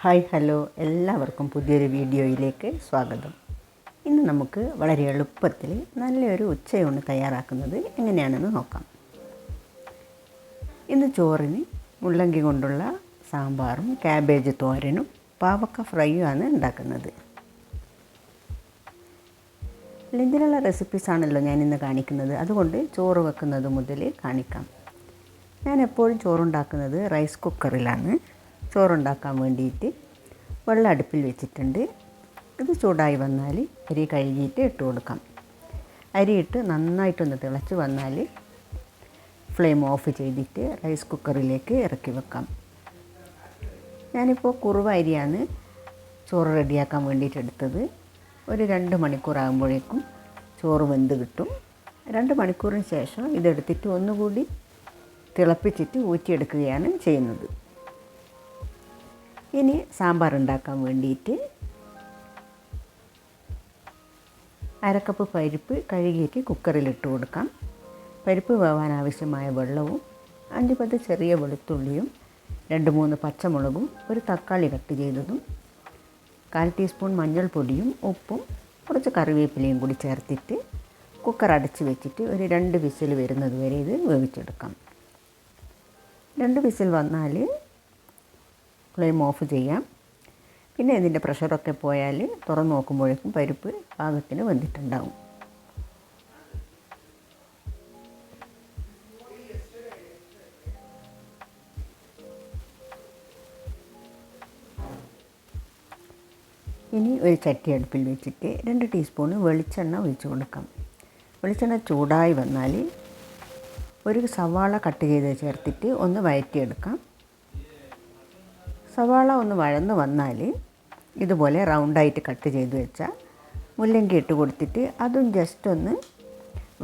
Hi hello എല്ലാവർക്കും പുതിയൊരു വീഡിയോയിലേക്ക് സ്വാഗതം. ഇന്ന് നമുക്ക് വളരെ എളുപ്പത്തിൽ നല്ലൊരു ഉച്ചയൂണ് തയ്യാറാക്കുന്നത് എങ്ങനെയാണെന്ന് നോക്കാം. ഇന്ന് ചോറിന് മുള്ളങ്കി കൊണ്ടുള്ള സാമ്പാറും ക്യാബേജ് തോരനും പാവക്ക ഫ്രൈയുമാണ് ഉണ്ടാക്കുന്നത്. ലഞ്ചിനുള്ള റെസിപ്പീസാണല്ലോ ഞാനിന്ന് കാണിക്കുന്നത്, അതുകൊണ്ട് ചോറ് വെക്കുന്നത് മുതൽ കാണിക്കാം. ഞാൻ എപ്പോഴും ചോറുണ്ടാക്കുന്നത് റൈസ് കുക്കറിലാണ്. ചോറുണ്ടാക്കാൻ വേണ്ടിയിട്ട് വെള്ളം അടുപ്പിൽ വെച്ചിട്ടുണ്ട്. ഇത് ചൂടായി വന്നാൽ അരി കഴുകിയിട്ട് ഇട്ട് കൊടുക്കാം. അരിയിട്ട് നന്നായിട്ടൊന്ന് തിളച്ച് വന്നാൽ ഫ്ലെയിം ഓഫ് ചെയ്തിട്ട് റൈസ് കുക്കറിലേക്ക് ഇറക്കി വെക്കാം. ഞാനിപ്പോൾ കുറുവ അരിയാണ് ചോറ് റെഡിയാക്കാൻ വേണ്ടിയിട്ട് എടുത്തത്. ഒരു 2 മണിക്കൂറാകുമ്പോഴേക്കും ചോറ് വെന്ത് കിട്ടും. 2 മണിക്കൂറിന് ശേഷം ഇതെടുത്തിട്ട് ഒന്നുകൂടി തിളപ്പിച്ചിട്ട് ഊറ്റിയെടുക്കുകയാണ് ചെയ്യുന്നത്. ഇനി സാമ്പാർ ഉണ്ടാക്കാൻ വേണ്ടിയിട്ട് 1/2 കപ്പ് പരിപ്പ് കഴുകിയിട്ട് കുക്കറിലിട്ട് കൊടുക്കാം. പരിപ്പ് വേവാൻ ആവശ്യമായ വെള്ളവും 5-10 ചെറിയ വെളുത്തുള്ളിയും 2-3 പച്ചമുളകും ഒരു തക്കാളി കട്ട് ചെയ്തതും 1/4 ടീസ്പൂൺ മഞ്ഞൾപ്പൊടിയും ഉപ്പും കുറച്ച് കറിവേപ്പിലയും കൂടി ചേർത്തിട്ട് കുക്കർ അടച്ച് വെച്ചിട്ട് ഒരു 2 വിസിൽ വരുന്നത് വരെ ഇത് വേവിച്ചെടുക്കാം. 2 വിസിൽ വന്നാൽ ഫ്ലെയിം ഓഫ് ചെയ്യാം. പിന്നെ ഇതിൻ്റെ പ്രഷറൊക്കെ പോയാൽ തുറന്ന് നോക്കുമ്പോഴേക്കും പരിപ്പ് പാകത്തിന് വെന്തിട്ടുണ്ടാവും. ഇനി ഒരു ചട്ടി അടുപ്പിൽ വെച്ചിട്ട് 2 ടീസ്പൂൺ വെളിച്ചെണ്ണ ഒഴിച്ച് കൊടുക്കാം. വെളിച്ചെണ്ണ ചൂടായി വന്നാൽ ഒരു സവാള കട്ട് ചെയ്ത് ചേർത്തിട്ട് ഒന്ന് വഴറ്റിയെടുക്കാം. സവാള ഒന്ന് വഴന്ന് വന്നാൽ ഇതുപോലെ റൗണ്ടായിട്ട് കട്ട് ചെയ്ത് വെച്ച മുള്ളങ്കി ഇട്ട് കൊടുത്തിട്ട് അതും ജസ്റ്റ് ഒന്ന്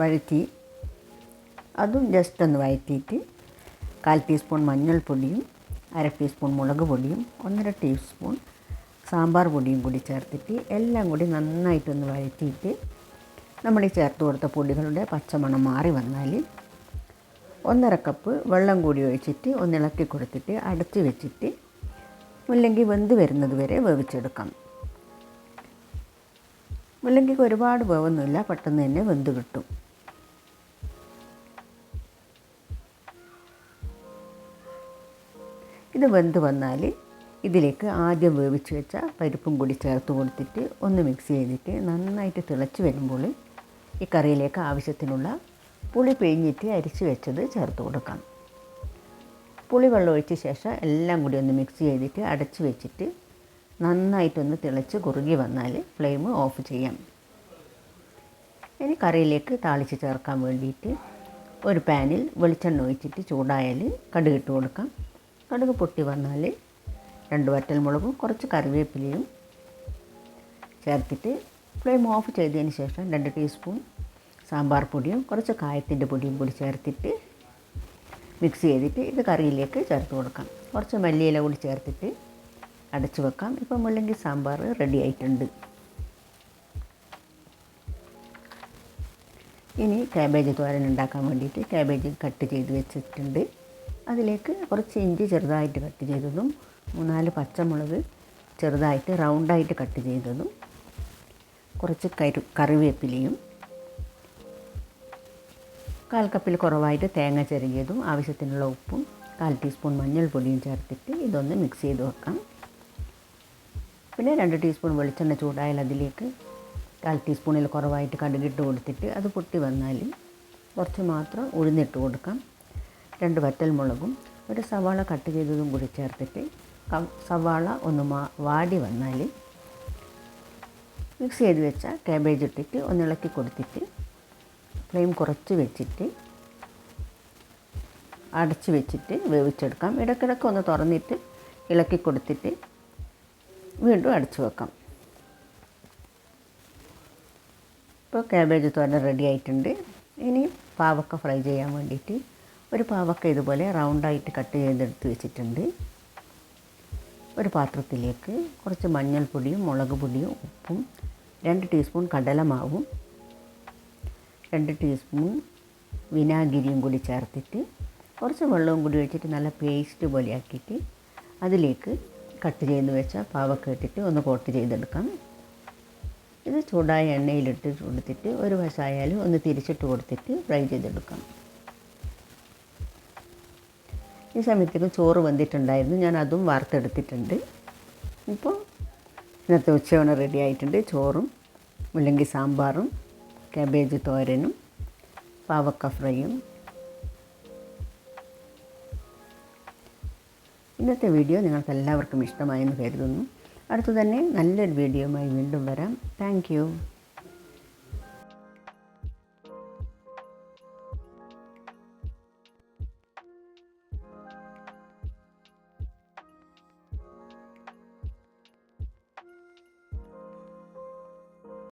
വഴറ്റിയിട്ട് 1/4 ടീസ്പൂൺ മഞ്ഞൾപ്പൊടിയും 1/2 ടീസ്പൂൺ മുളക് പൊടിയും 1/2 ടീസ്പൂൺ സാമ്പാർ പൊടിയും കൂടി ചേർത്തിട്ട് എല്ലാം കൂടി നന്നായിട്ടൊന്ന് വഴറ്റിയിട്ട് നമ്മൾ ഈ ചേർത്ത് കൊടുത്ത പൊടികളുടെ പച്ചമണം മാറി വന്നാൽ 1/2 കപ്പ് വെള്ളം കൂടി ഒഴിച്ചിട്ട് ഒന്ന് ഇളക്കി കൊടുത്തിട്ട് അടച്ച് വെച്ചിട്ട് മുള്ളങ്കി വെന്ത് വരുന്നത് വരെ വേവിച്ചെടുക്കാം. മുള്ളങ്കിക്ക് ഒരുപാട് വേവൊന്നുമില്ല, പെട്ടെന്ന് തന്നെ വെന്ത് കിട്ടും. ഇത് വെന്ത് വന്നാൽ ഇതിലേക്ക് ആദ്യം വേവിച്ച് വെച്ച പരിപ്പും കൂടി ചേർത്ത് കൊടുത്തിട്ട് ഒന്ന് മിക്സ് ചെയ്തിട്ട് നന്നായിട്ട് തിളച്ച് വരുമ്പോൾ ഈ കറിയിലേക്ക് ആവശ്യത്തിനുള്ള പുളി പിഴിഞ്ഞിട്ട് അരിച്ച് വെച്ചത് ചേർത്ത് കൊടുക്കാം. പുളി വെള്ളം ഒഴിച്ച ശേഷം എല്ലാം കൂടി ഒന്ന് മിക്സ് ചെയ്തിട്ട് അടച്ച് വെച്ചിട്ട് നന്നായിട്ടൊന്ന് തിളച്ച് കുറുകി വന്നാൽ ഫ്ലെയിം ഓഫ് ചെയ്യാം. ഇനി കറിയിലേക്ക് താളിച്ച് ചേർക്കാൻ വേണ്ടിയിട്ട് ഒരു പാനിൽ വെളിച്ചെണ്ണ ഒഴിച്ചിട്ട് ചൂടായാൽ കടുക് ഇട്ട് കൊടുക്കാം. കടുക് പൊട്ടി വന്നാൽ 2 വറ്റൽമുളകും കുറച്ച് കറിവേപ്പിലയും ചേർത്തിട്ട് ഫ്ലെയിം ഓഫ് ചെയ്തതിന് ശേഷം 2 ടീസ്പൂൺ സാമ്പാർ പൊടിയും കുറച്ച് കായത്തിൻ്റെ പൊടിയും കൂടി ചേർത്തിട്ട് മിക്സ് ചെയ്തിട്ട് ഇത് കറിയിലേക്ക് ചേർത്ത് കൊടുക്കാം. കുറച്ച് മല്ലിയില കൂടി ചേർത്തിട്ട് അടച്ചു വെക്കാം. ഇപ്പോൾ മുള്ളങ്കി സാമ്പാർ റെഡി ആയിട്ടുണ്ട്. ഇനി ക്യാബേജ് തോരൻ ഉണ്ടാക്കാൻ വേണ്ടിയിട്ട് ക്യാബേജ് കട്ട് ചെയ്ത് വെച്ചിട്ടുണ്ട്. അതിലേക്ക് കുറച്ച് ഇഞ്ചി ചെറുതായിട്ട് കട്ട് ചെയ്തതും 3-4 പച്ചമുളക് ചെറുതായിട്ട് റൗണ്ടായിട്ട് കട്ട് ചെയ്തതും കുറച്ച് കറിവേപ്പിലയും 1/4 കപ്പിൽ കുറവായിട്ട് തേങ്ങ ചിരകിയതും ആവശ്യത്തിനുള്ള ഉപ്പും 1/4 ടീസ്പൂൺ മഞ്ഞൾപ്പൊടിയും ചേർത്തിട്ട് ഇതൊന്ന് മിക്സ് ചെയ്ത് വെക്കാം. പിന്നെ 2 ടീസ്പൂൺ വെളിച്ചെണ്ണ ചൂടായാൽ അതിലേക്ക് 1/4 ടീസ്പൂണിൽ കുറവായിട്ട് കടുകിട്ട് കൊടുത്തിട്ട് അത് പൊട്ടി വന്നാൽ കുറച്ച് മാത്രം ഉഴുന്നിട്ട് കൊടുക്കാം. 2 വറ്റൽമുളകും ഒരു സവാള കട്ട് ചെയ്തതും കൂടി ചേർത്തിട്ട് സവാള ഒന്ന് വാടി വന്നാൽ മിക്സ് ചെയ്ത് വെച്ച ക്യാബേജ് ഇട്ടിട്ട് ഒന്ന് ഇളക്കി കൊടുത്തിട്ട് ഫ്ലെയിം കുറച്ച് വെച്ചിട്ട് അടച്ച് വെച്ചിട്ട് വേവിച്ചെടുക്കാം. ഇടയ്ക്കിടയ്ക്ക് ഒന്ന് തുറന്നിട്ട് ഇളക്കി കൊടുത്തിട്ട് വീണ്ടും അടച്ചു വെക്കാം. ഇപ്പോൾ ക്യാബേജ് തോരൻ റെഡി ആയിട്ടുണ്ട്. ഇനി പാവക്ക ഫ്രൈ ചെയ്യാൻ വേണ്ടിയിട്ട് ഒരു പാവക്ക ഇതുപോലെ റൗണ്ടായിട്ട് കട്ട് ചെയ്തെടുത്ത് വെച്ചിട്ടുണ്ട്. ഒരു പാത്രത്തിലേക്ക് കുറച്ച് മഞ്ഞൾപ്പൊടിയും മുളക് പൊടിയും ഉപ്പും 2 ടീസ്പൂൺ കടലമാവും 2 ടീസ്പൂൺ വിനാഗിരിയും കൂടി ചേർത്തിട്ട് കുറച്ച് വെള്ളവും കൂടി ഒഴിച്ചിട്ട് നല്ല പേസ്റ്റ് പോലെ ആക്കിയിട്ട് അതിലേക്ക് കട്ട് ചെയ്ത് വെച്ച പാവക്ക ഇട്ടിട്ട് ഒന്ന് കോട്ട് ചെയ്തെടുക്കാം. ഇത് ചൂടായ എണ്ണയിലിട്ട് കൊടുത്തിട്ട് ഒരു വശമായാലും ഒന്ന് തിരിച്ചിട്ട് കൊടുത്തിട്ട് ഫ്രൈ ചെയ്തെടുക്കാം. ഈ സമയത്തേക്കും ചോറ് വെന്തിട്ടുണ്ടായിരുന്നു, ഞാൻ അതും വാർത്തെടുത്തിട്ടുണ്ട്. ഇപ്പോൾ ഇന്നത്തെ ഉച്ചയൂണ് റെഡി ആയിട്ടുണ്ട്. ചോറും മുള്ളങ്കി സാമ്പാറും കാബേജ് തോരനും പാവക്ക ഫ്രൈയും. ഇന്നത്തെ വീഡിയോ നിങ്ങൾക്ക് എല്ലാവർക്കും ഇഷ്ടമായെന്ന് കരുതുന്നു. അടുത്തു തന്നെ നല്ലൊരു വീഡിയോയുമായി വീണ്ടും വരാം. Thank you.